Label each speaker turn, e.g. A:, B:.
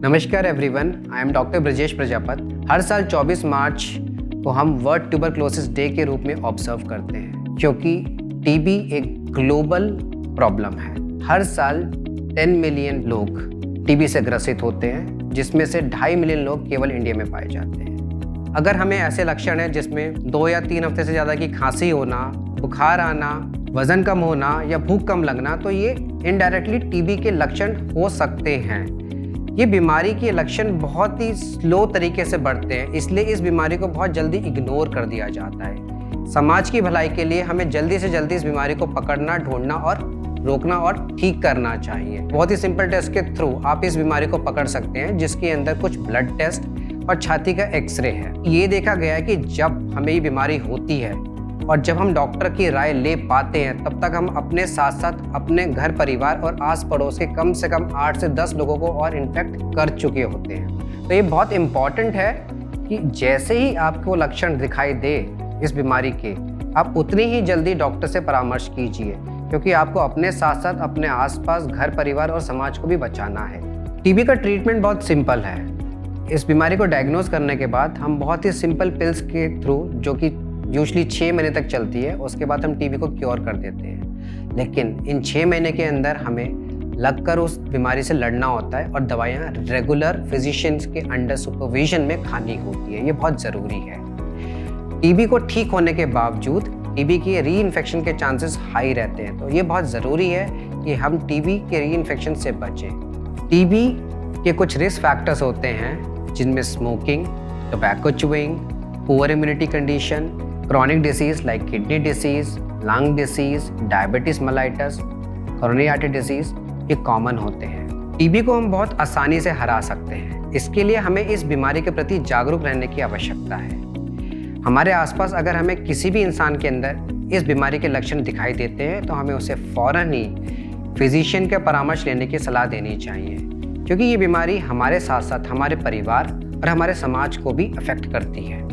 A: नमस्कार everyone, I am doctor Brajesh Prajapat. हर साल 24 मार्च को हम वर्ल्ड ट्यूबरक्लोसिस डे के रूप में ऑब्जर्व करते हैं, क्योंकि टीबी एक ग्लोबल प्रॉब्लम है। हर साल 10 मिलियन लोग टीबी से ग्रसित होते हैं, जिसमें से 2.5 मिलियन लोग केवल इंडिया में पाए जाते हैं। अगर हमें ऐसे लक्षण हैं जिसमें 2 या 3 हफ्ते से ज़्यादा की खांसी होना, बुखार आना, वज़न कम होना या भूख कम लगना, तो ये इनडायरेक्टली टीबी के लक्षण हो सकते हैं। ये बीमारी के लक्षण बहुत ही स्लो तरीके से बढ़ते हैं, इसलिए इस बीमारी को बहुत जल्दी इग्नोर कर दिया जाता है। समाज की भलाई के लिए हमें जल्दी से जल्दी इस बीमारी को पकड़ना, ढूंढना और रोकना और ठीक करना चाहिए। बहुत ही सिंपल टेस्ट के थ्रू आप इस बीमारी को पकड़ सकते हैं, जिसके अंदर कुछ ब्लड टेस्ट और छाती का एक्सरे है। ये देखा गया है कि जब हमें ये बीमारी होती है और जब हम डॉक्टर की राय ले पाते हैं, तब तक हम अपने साथ साथ अपने घर परिवार और आस पड़ोस के कम से कम 8 से 10 लोगों को और इन्फेक्ट कर चुके होते हैं। तो ये बहुत इम्पॉर्टेंट है कि जैसे ही आपको लक्षण दिखाई दे इस बीमारी के, आप उतनी ही जल्दी डॉक्टर से परामर्श कीजिए, क्योंकि आपको अपने साथ साथ अपने आसपास घर परिवार और समाज को भी बचाना है। टीबी का ट्रीटमेंट बहुत सिंपल है। इस बीमारी को डायग्नोज करने के बाद हम बहुत ही सिंपल पिल्स के थ्रू, जो कि यूजली 6 महीने तक चलती है, उसके बाद हम टीबी को क्योर कर देते हैं। लेकिन इन 6 महीने के अंदर हमें लगकर उस बीमारी से लड़ना होता है और दवाइयाँ रेगुलर फिजिशियंस के अंडर सुपरविजन में खानी होती है। ये बहुत ज़रूरी है। टीबी को ठीक होने के बावजूद टीबी की री इन्फेक्शन के चांसेस हाई रहते हैं, तो ये बहुत ज़रूरी है कि हम टीबी के री इन्फेक्शन से बचें। टीबी के कुछ रिस्क फैक्टर्स होते हैं, जिनमें smoking, tobacco chewing, poor immunity condition, chronic disease like kidney disease, lung disease, diabetes mellitus, coronary artery disease ये कॉमन होते हैं। टीबी को हम बहुत आसानी से हरा सकते हैं। इसके लिए हमें इस बीमारी के प्रति जागरूक रहने की आवश्यकता है। हमारे आसपास अगर हमें किसी भी इंसान के अंदर इस बीमारी के लक्षण दिखाई देते हैं, तो हमें उसे फ़ौरन ही फिजिशियन का परामर्श लेने की सलाह देनी चाहिए, क्योंकि ये बीमारी हमारे साथ साथ हमारे परिवार और हमारे समाज को भी अफेक्ट करती है।